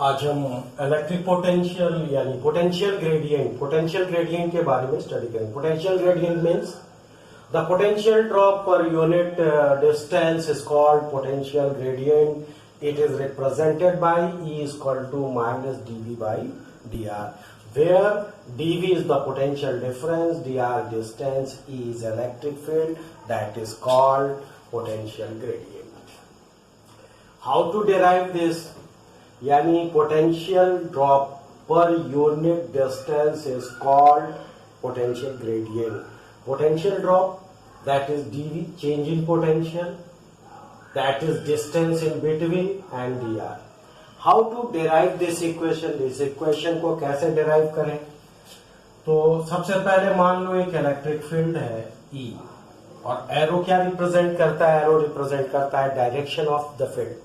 आज हम electric potential यानी पोटेंशियल ग्रेडियंट के बारे में स्टडी करेंगे। Potential gradient means the potential drop पर unit distance is called potential gradient. It is represented by E is equal to minus dV by dr, where dV is the potential difference, dr distance, E is electric field, that is called potential gradient. How to derive this? यानी potential drop पर unit distance is called potential gradient. Potential drop that is dV, change in potential, that is distance in between and dr। How to derive this equation? इस equation को कैसे derive करें? तो सबसे पहले मान लो एक इलेक्ट्रिक फील्ड है E, और एरो क्या रिप्रेजेंट करता है? एरो रिप्रेजेंट करता है डायरेक्शन ऑफ द फील्ड।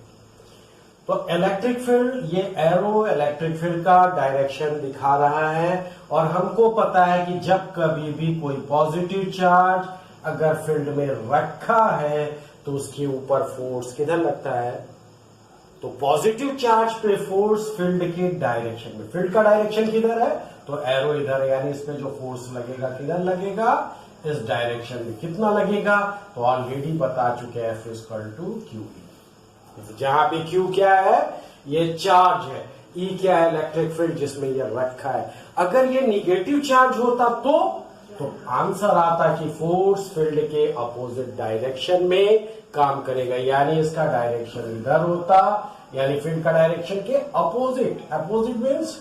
तो इलेक्ट्रिक फील्ड, ये एरो इलेक्ट्रिक फील्ड का डायरेक्शन दिखा रहा है, और हमको पता है कि जब कभी भी कोई पॉजिटिव चार्ज अगर फील्ड में रखा है तो उसके ऊपर फोर्स किधर लगता है? तो पॉजिटिव चार्ज पे फोर्स फील्ड के डायरेक्शन में। फील्ड का डायरेक्शन किधर है? तो एरो इधर है, यानी इस पे जो फोर्स लगेगा किधर लगेगा? इस डायरेक्शन में। कितना लगेगा? तो ऑलरेडी बता चुके हैं, F इक्वल टू क्यू। जहां पे Q क्या है? ये चार्ज है। E क्या है? इलेक्ट्रिक फील्ड जिसमें ये रखा है। अगर ये निगेटिव चार्ज होता तो आंसर आता कि फोर्स फील्ड के अपोजिट डायरेक्शन में काम करेगा, यानी इसका डायरेक्शन इधर होता, यानी फील्ड का डायरेक्शन के opposite. Opposite means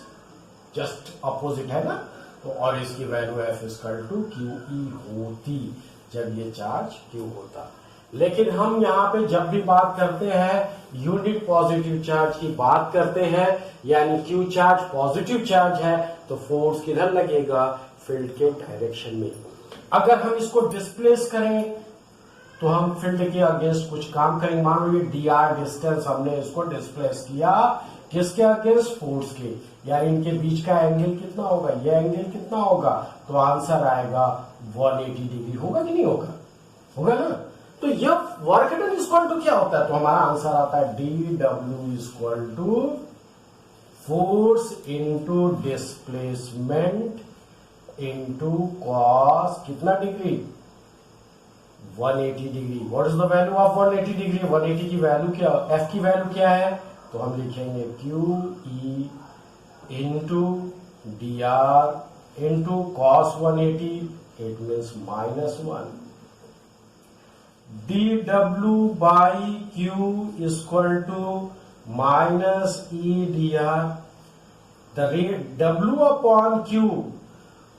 just opposite है ना। तो और इसकी value F equal to QE होती जब ये चार्ज Q होता। लेकिन हम यहाँ पे जब भी बात करते हैं यूनिट पॉजिटिव चार्ज की बात करते हैं, यानी Q चार्ज पॉजिटिव चार्ज है, तो फोर्स किधर लगेगा? फील्ड के डायरेक्शन में। अगर हम इसको डिस्प्लेस करें तो हम फील्ड के अगेंस्ट कुछ काम करेंगे। मान लो ये dr डिस्टेंस हमने इसको डिस्प्लेस किया, किसके अगेंस्ट? फोर्स के, यानी इनके बीच का एंगल कितना होगा? ये एंगल कितना होगा? तो आंसर आएगा 180 डिग्री। होगा कि नहीं होगा? होगा ना। तो यह वर्क डन इक्वल टू क्या होता है? तो हमारा आंसर आता है dw equal to force into displacement into cos कितना degree? 180 degree. What is the value of 180 degree? 180 की वैल्यू क्या? F की वैल्यू क्या है? तो हम लिखेंगे QE into dr into cos 180, it means -1। dw by q is equal to minus E dr. The rate W upon Q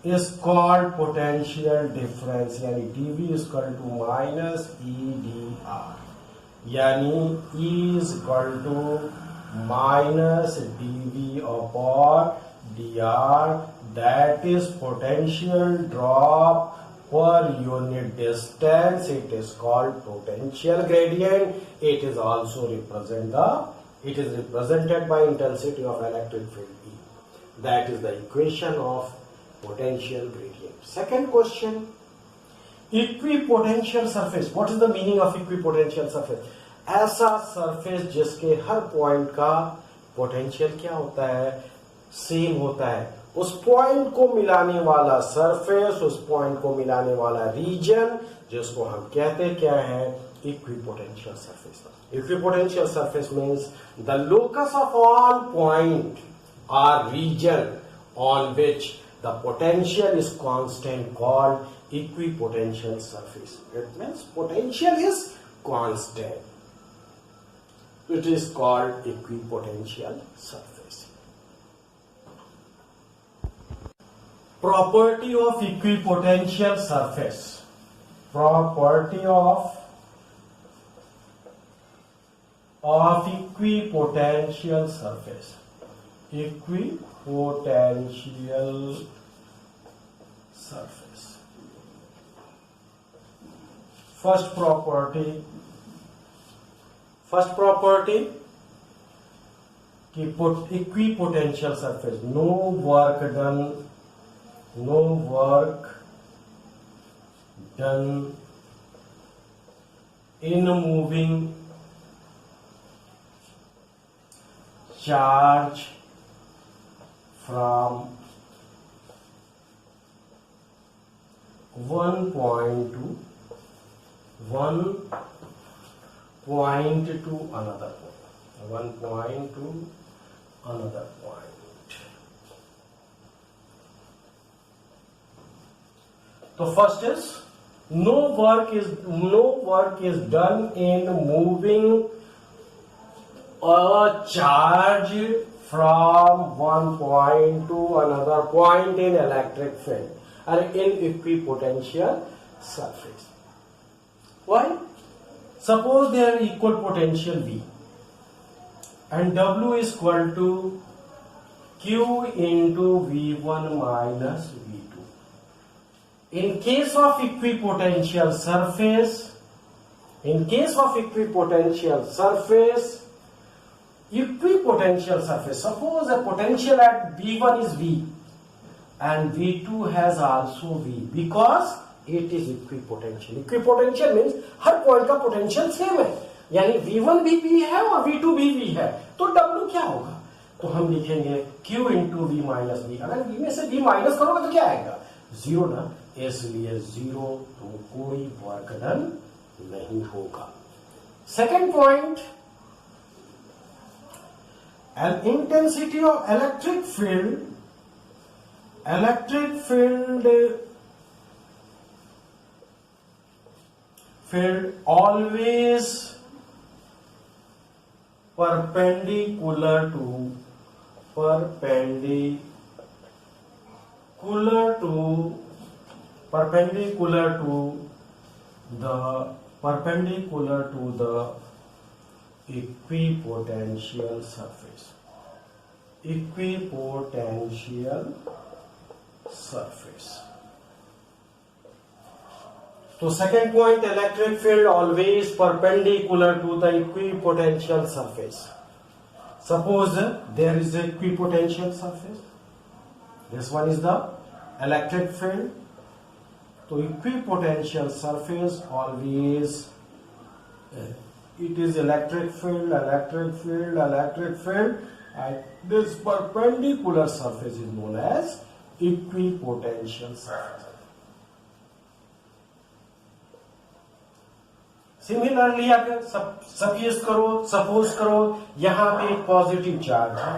is called potential difference, यानी dV is equal to minus E dr, यानी E is equal to minus dV upon dr, that is potential drop per unit distance. It is called potential gradient. It is also represented by intensity of electric field E. That is the equation of potential gradient. Second question, equipotential surface. What is the meaning of equipotential surface? ऐसा surface जिसके हर point का potential क्या होता है? Same होता है। उस point को मिलाने वाला सरफेस, उस पॉइंट को मिलाने वाला रीजन, जिसको हम कहते क्या है? Equipotential surface. Equipotential surface means the locus of all point or region on which the potential is constant, called equipotential surface. It means potential is constant, it is called equipotential surface. Property of equipotential surface. Property of equipotential surface. Equipotential surface. First property कि equipotential surface, no work done in moving charge from one point to another point. So first is no work is done in moving a charge from one point to another point in electric field or in equipotential surface. Why? Suppose they are equal potential V and W is equal to Q into V1 minus V2. In case of equipotential surface, suppose a potential at V1 is V and V2 has also V because it is equipotential. Equipotential means her point का potential same है, यानी V1 भी V है और V2 भी V है, तो W क्या होगा? तो हम लिखेंगे Q into V minus V. अगर V में से V माइनस करोगे तो क्या आएगा? जीरो ना, इसलिए जीरो, तो कोई वर्क डन नहीं होगा. Second point, an intensity of electric field always perpendicular to the equipotential surface. So second point, electric field always perpendicular to the equipotential surface. Suppose there is a equipotential surface. This one is the electric field. So equipotential surface always it is electric field, and this perpendicular surface is known as equipotential surface. Similarly अगर suppose करो यहां पे एक positive charge है,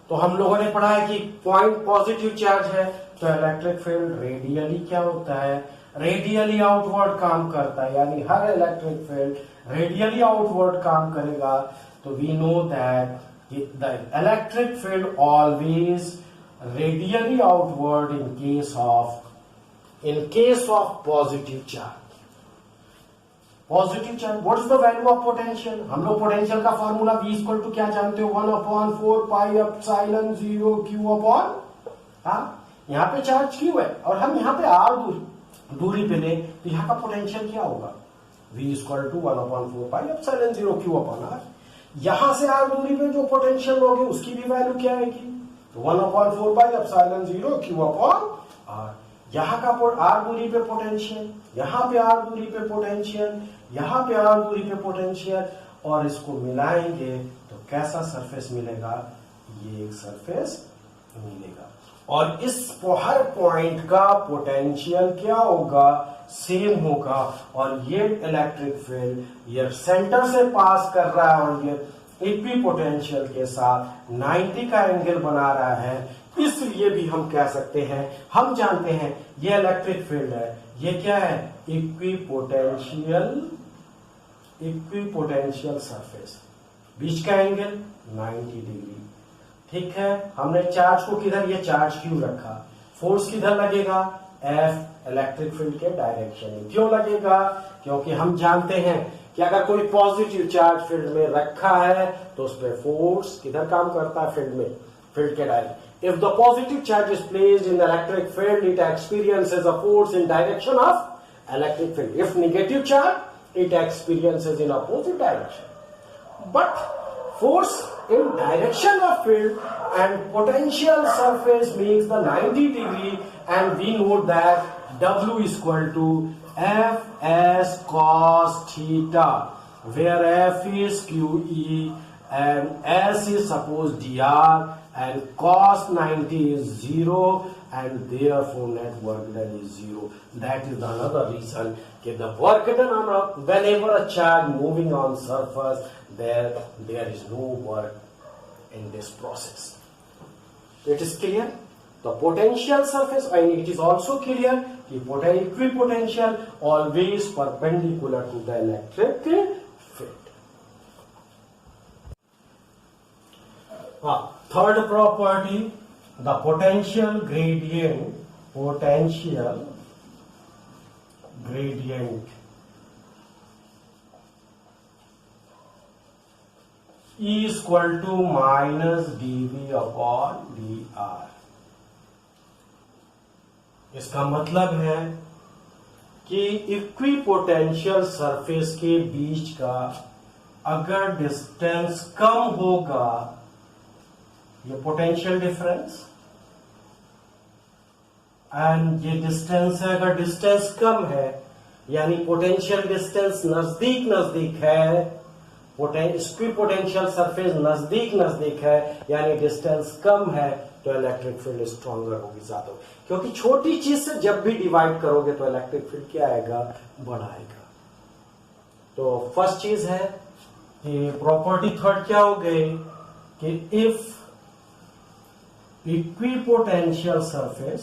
तो हम लोगों ने पढ़ा है कि पॉइंट पॉजिटिव चार्ज है तो इलेक्ट्रिक फील्ड रेडियली क्या होता है, रेडियली आउटवर्ड काम करता है, यानी हर इलेक्ट्रिक फील्ड रेडियली आउटवर्ड काम करेगा. तो we know that the electric field always radially outward in case of positive charge. Positive charge, what is the value of potential? हम लोग पोटेंशियल का फॉर्मूला V इक्वल टू क्या जानते हो, 1/4 pi epsilon 0 Q upon, यहाँ पे charge Q है और हम यहाँ पे R दूरी पे ले, तो यहाँ का पोटेंशियल क्या होगा, V equal to 1/4 pi epsilon 0 Q upon R. यहां से R दूरी पे जो पोटेंशियल होगी उसकी भी वैल्यू क्या आएगी, तो 1/4 pi epsilon 0 Q upon R. यहाँ का R दूरी पे पोटेंशियल, यहाँ पे R दूरी पे पोटेंशियल, यहाँ पे R दूरी पे पोटेंशियल, और इसको मिलाएंगे तो कैसा सरफेस मिलेगा, ये एक सरफेस मिलेगा. और इस हर पॉइंट का पोटेंशियल क्या होगा, सेम होगा. और ये इलेक्ट्रिक फील्ड ये सेंटर से पास कर रहा है और ये इक्विपोटेंशियल के साथ 90 का एंगल बना रहा है, इसलिए भी हम कह सकते हैं, हम जानते हैं ये इलेक्ट्रिक फील्ड है, ये क्या है, इक्विपोटेंशियल सरफेस, बीच का एंगल 90 डिग्री. ठीक है, हमने चार्ज को किधर, ये चार्ज क्यों रखा, फोर्स किधर लगेगा, F इलेक्ट्रिक फील्ड के डायरेक्शन में. क्यों लगेगा, क्योंकि हम जानते हैं कि अगर कोई पॉजिटिव चार्ज फील्ड में रखा है तो उस पर फोर्स किधर काम करता है, फील्ड में, फील्ड के direction. If the positive charge is placed in the electric field, it experiences a force in direction of electric field. If negative charge, it experiences in opposite direction. But force in direction of field and potential surface makes the 90 degree, and we know that W is equal to Fs cos theta, where F is QE and S is suppose dr and cos 90 is 0 and therefore net work done is 0. That is another reason that the work done on whenever a charge moving on surface, there is no work in this process. It is clear? The potential surface, and it is also clear that equipotential always perpendicular to the electric field. Third property, the potential gradient E is equal to minus dV upon dr. इसका मतलब है कि equipotential surface के बीच का अगर distance कम होगा, ये potential difference, and ये डिस्टेंस है, अगर डिस्टेंस कम है यानी पोटेंशियल डिस्टेंस नजदीक है, इक्विपोटेंशियल सरफेस नजदीक है यानी डिस्टेंस कम है, तो इलेक्ट्रिक फील्ड स्ट्रॉन्गर होगी, ज्यादा, क्योंकि छोटी चीज से जब भी डिवाइड करोगे तो इलेक्ट्रिक फील्ड क्या आएगा, बड़ा आएगा. तो फर्स्ट चीज है कि प्रॉपर्टी थर्ड क्या हो गई कि इफ इक्विपोटेंशियल सरफेस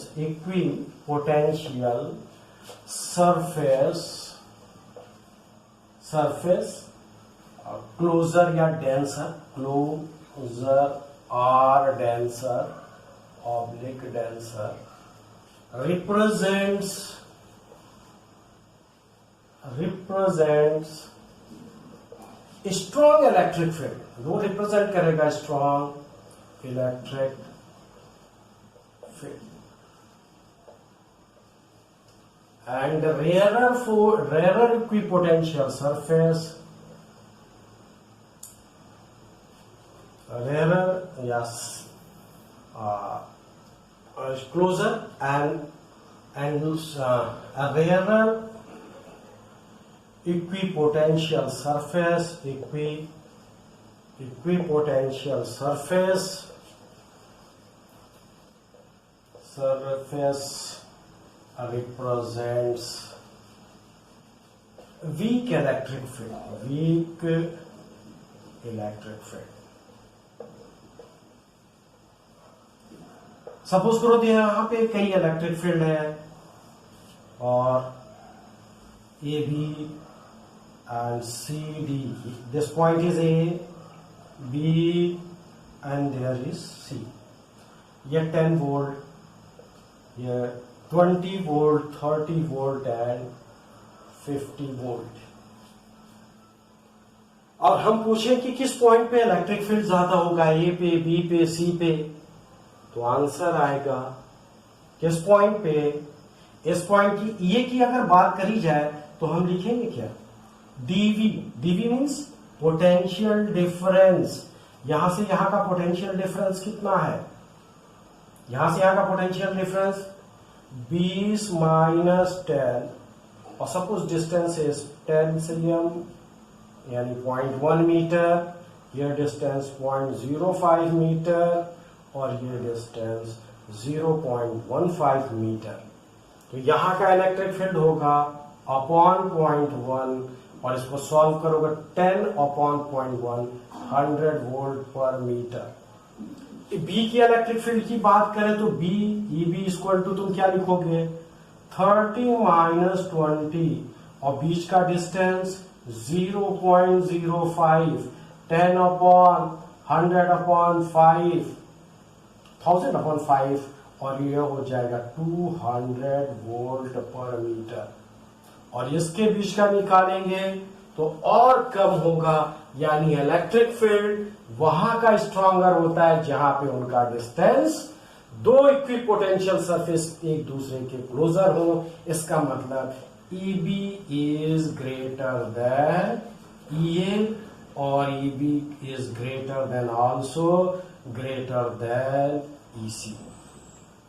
क्लोजर या denser, closer or denser oblique denser represents strong electric field. वो represent करेगा strong electric field. And rarer equipotential surface, rarer, yes, closer and a rarer equipotential surface, equipotential surface represents weak electric field, सपोज करो यहाँ पे कई electric field है और A B and C D, this point is A B and there is C. ये 10 volt, ये 20 volt, 30 volt and 50 volt. और हम पूछें कि किस पॉइंट पे इलेक्ट्रिक फील्ड ज्यादा होगा, ए पे, बी पे, सी पे, तो आंसर आएगा किस पॉइंट पे, इस पॉइंट की, ये की अगर बात करी जाए तो हम लिखेंगे क्या, dV. DV means potential difference. यहां से यहां का पोटेंशियल डिफरेंस कितना है, यहां से यहां का पोटेंशियल डिफरेंस 20 माइनस 10, और सपोज डिस्टेंस इज 10 cm यानी 0.1 मीटर, ये डिस्टेंस 0.05 मीटर और ये डिस्टेंस 0.15 मीटर. तो यहां का इलेक्ट्रिक फील्ड होगा अपॉन 0.1 और इसको सॉल्व करोगे 10 upon 0.1, 100 volt per metre. B की इलेक्ट्रिक फील्ड की बात करें तो B, E B equal to तुम क्या लिखोगे 30 माइनस 20 और बीच का डिस्टेंस 0.05, 10 अपॉन 100 अपॉन 5, 1000 अपॉन 5 और ये हो जाएगा 200 वोल्ट पर मीटर. और इसके बीच का निकालेंगे तो और कम होगा, यानी इलेक्ट्रिक फील्ड वहां का स्ट्रॉन्गर होता है जहां पे उनका डिस्टेंस, दो इक्विपोटेंशियल सरफेस एक दूसरे के क्लोजर हो. इसका मतलब EB is greater than EA और EB is greater than also greater than EC.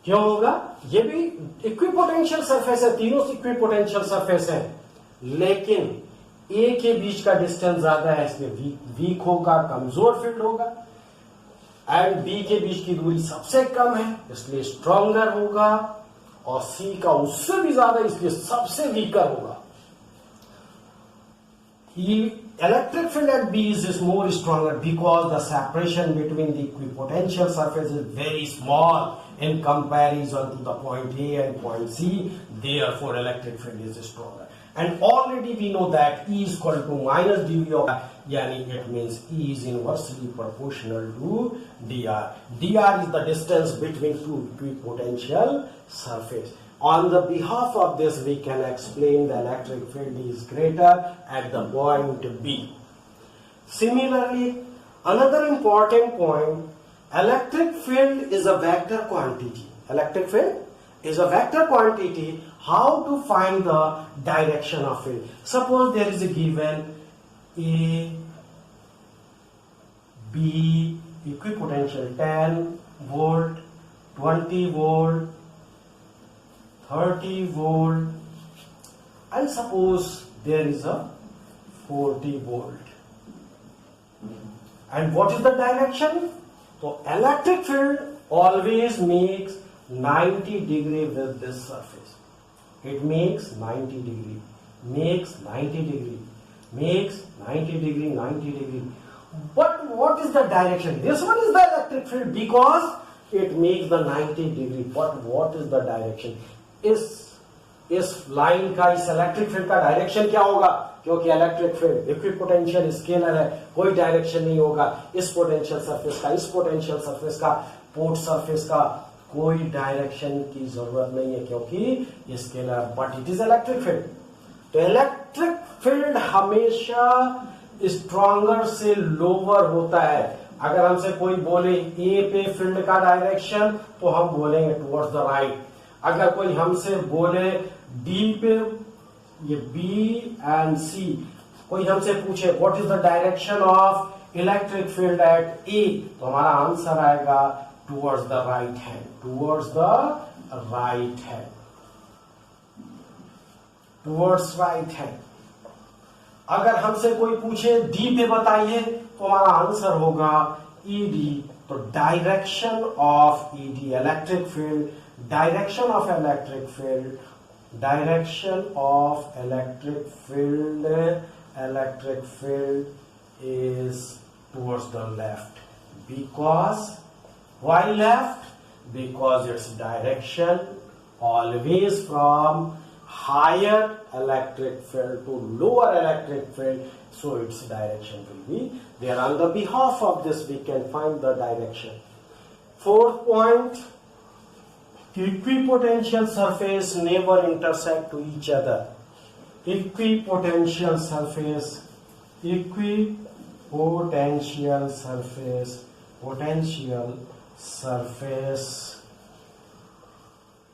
क्यों होगा, ये भी इक्विपोटेंशियल सरफेस है, तीनों इक्विपोटेंशियल सरफेस है, लेकिन ए के बीच का डिस्टेंस ज्यादा है इसलिए वीक होगा, कमजोर फील्ड होगा, एंड बी के बीच की दूरी सबसे कम है इसलिए स्ट्रॉन्गर होगा, और सी का उससे भी ज्यादा इसलिए सबसे वीकर होगा. Electric field at B is more stronger because the separation between the equipotential surface is very small in comparison to the point A and point C. Therefore, electric field is stronger. And already we know that E is equal to minus dV of yani it means E is inversely proportional to dr. Dr is the distance between two equipotential surface. On the behalf of this, we can explain the electric field is greater at the point B. Similarly, another important point, electric field is a vector quantity. Electric field is a vector quantity. How to find the direction of field? Suppose there is a given A, B, equipotential 10 volt, 20 volt, 30 volt, and suppose there is a 40 volt. And what is the direction? So electric field always makes 90 degree with this surface. It makes 90 degree, makes 90 degree, makes 90 degree, 90 degree. But what is the direction? This one is the electric field because it makes the 90 degree. But what is the direction? इस line का, इस electric field का direction क्या होगा? क्योंकि electric field equipotential scalar है, कोई direction नहीं होगा. इस पोटेंशियल सरफेस का, इस पोटेंशियल सरफेस का, पोर्ट सरफेस का कोई डायरेक्शन की जरूरत नहीं है क्योंकि scalar. But it is electric field. तो इलेक्ट्रिक फील्ड हमेशा स्ट्रॉन्गर से लोअर होता है. अगर हमसे कोई बोले ए पे फील्ड का डायरेक्शन तो हम बोलेंगे टुवर्ड्स द राइट. अगर कोई हमसे बोले डी पे, ये बी एंड सी, कोई हमसे पूछे what is the direction of electric field at A, तो हमारा आंसर आएगा towards the right hand, towards the right hand, towards right hand. अगर हमसे कोई पूछे डी पे बताइए तो हमारा आंसर होगा ई डी. तो direction of E D electric field, direction of electric field, direction of electric field is towards the left. Because why left? Because its direction always from higher electric field to lower electric field, so its direction will be there. On the behalf of this we can find the direction. Fourth point, equipotential surface never intersect to each other. Equipotential surface, potential surface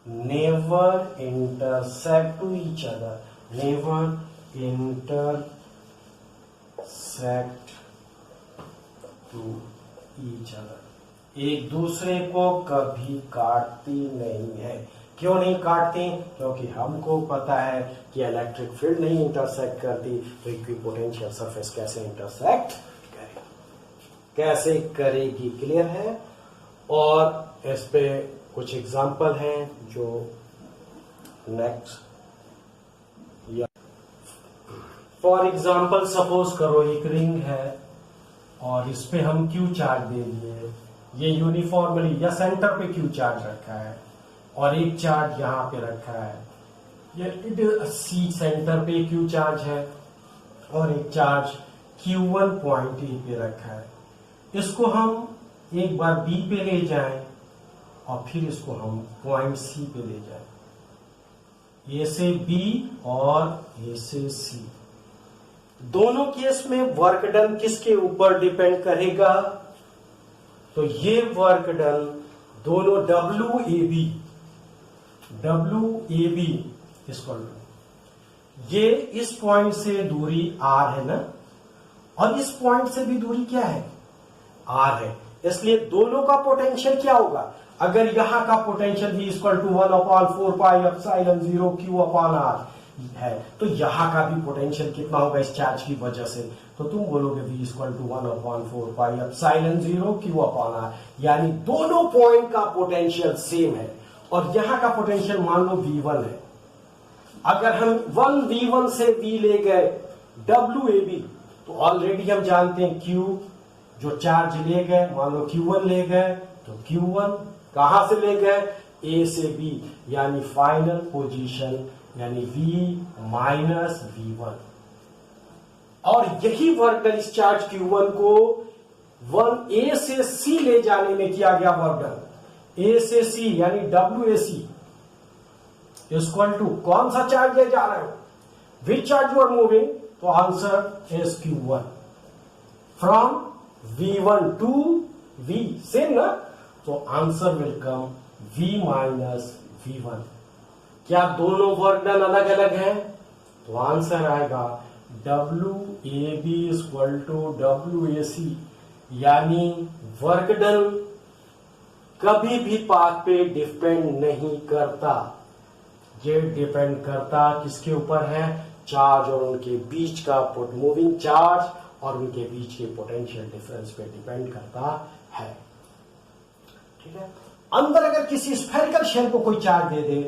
never intersect to each other. Never intersect to each other. एक दूसरे को कभी काटती नहीं है. क्यों नहीं काटती? क्योंकि हमको पता है कि इलेक्ट्रिक फील्ड नहीं इंटरसेक्ट करती, तो इक्विपोटेंशियल सरफेस कैसे इंटरसेक्ट करेगी, कैसे करेगी? क्लियर है. और इस पे कुछ एग्जांपल हैं जो नेक्स्ट. फॉर एग्जांपल सपोज करो एक रिंग है और इस पे हम क्यू चार्ज दे दिए. ये यूनिफॉर्मली या सेंटर पे क्यू चार्ज रखा है और एक चार्ज यहां पे रखा है. ये इट सी सेंटर पे क्यू चार्ज है और एक चार्ज Q1 पॉइंट ए पे रखा है. इसको हम एक बार बी पे ले जाएं और फिर इसको हम पॉइंट सी पे ले जाएं. ए से बी और ए से सी. दोनों केस में वर्क डन किसके ऊपर डिपेंड करेगा? तो ये वर्क डन दोनों WAB इसको, ये इस पॉइंट से दूरी R है ना, और इस पॉइंट से भी दूरी क्या है? R है. इसलिए दोनों का पोटेंशियल क्या होगा? अगर यहां का potential V = 1/4 pi epsilon 0 Q/R, है, तो यहाँ का भी पोटेंशियल कितना होगा इस चार्ज की वजह से, तो तुम बोलोगे V equal to 1/4 pi epsilon 0 Q upon R, यानी दोनों पॉइंट का पोटेंशियल सेम है। और यहाँ का पोटेंशियल मान लो V1 है, अगर हम 1V1 से V ले गए WAB, तो ऑलरेडी हम जानते हैं Q जो चार्ज ले गए, मान लो Q1 ले गए, तो Q1 कहां से ले गए, A से B, यानी फाइनल पोजीशन यानी V माइनस V1। और यही वर्क डन इस चार्ज Q1 को 1A से C ले जाने में किया गया वर्क डन। A से C यानी WAC इक्वल टू कौन सा चार्ज ले जा रहे हो, which charge you are moving, तो answer is Q1 from V1 to V, same ना, तो answer will come V minus V1। क्या दोनों वर्क डन अलग अलग है, तो आंसर आएगा WAB इक्वल टू WAC, यानी वर्क डन कभी भी पाथ पे डिपेंड नहीं करता, ये डिपेंड करता किसके ऊपर है, चार्ज और उनके बीच का मूविंग चार्ज और उनके बीच के पोटेंशियल डिफरेंस पे डिपेंड करता है। ठीक है, अंदर अगर किसी स्फेरिकल शेल को कोई चार्ज दे दे,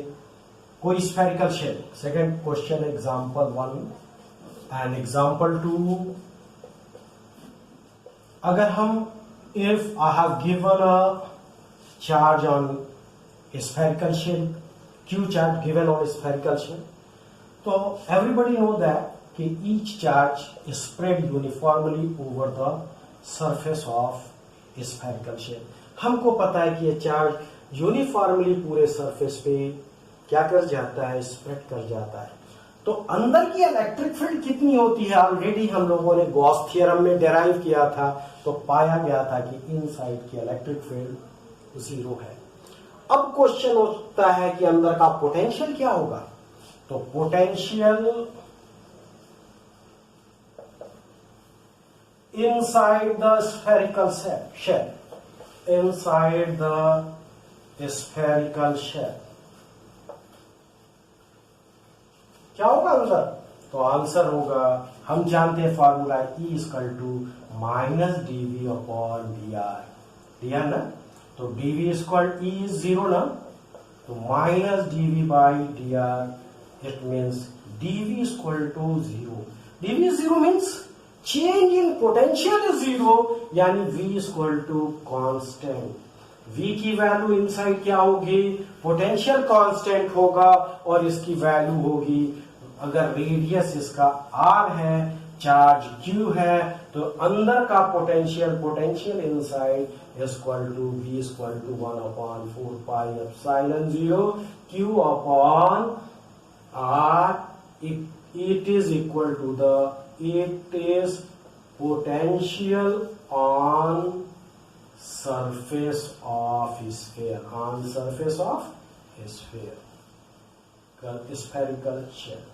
कोई spherical shell, second question example 1 and example 2, अगर हम if I have given a charge on spherical shell, Q charge given on spherical shell, तो everybody know that कि each charge is spread uniformly over the surface of spherical shell। हमको पता है कि ये charge uniformly पूरे surface पे क्या कर जाता है, स्प्रेड कर जाता है। तो अंदर की इलेक्ट्रिक फील्ड कितनी होती है, ऑलरेडी हम लोगों ने गॉस थ्योरम में डेराइव किया था, तो पाया गया था कि इनसाइड की इलेक्ट्रिक फील्ड 0 है। अब क्वेश्चन होता है कि अंदर का पोटेंशियल क्या होगा, तो potential inside the spherical shell, inside the spherical shell क्या होगा अंदर, तो आंसर होगा, हम जानते हैं formula E equal to minus dV upon dr ना, तो dV इक्वल E इज 0 ना, तो minus dV by dr, it means dV equal to 0। dV 0 means change in potential is 0, यानी V equal to constant. V की value inside क्या होगी, potential constant होगा, और इसकी वैल्यू होगी, अगर रेडियस इसका R है, चार्ज Q है, तो अंदर का potential inside equal to V equal to 1/4 pi epsilon 0 Q upon R, it is equal to it is potential on surface of sphere, on surface of sphere, spherical shell,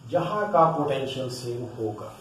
जहां का potential same होगा।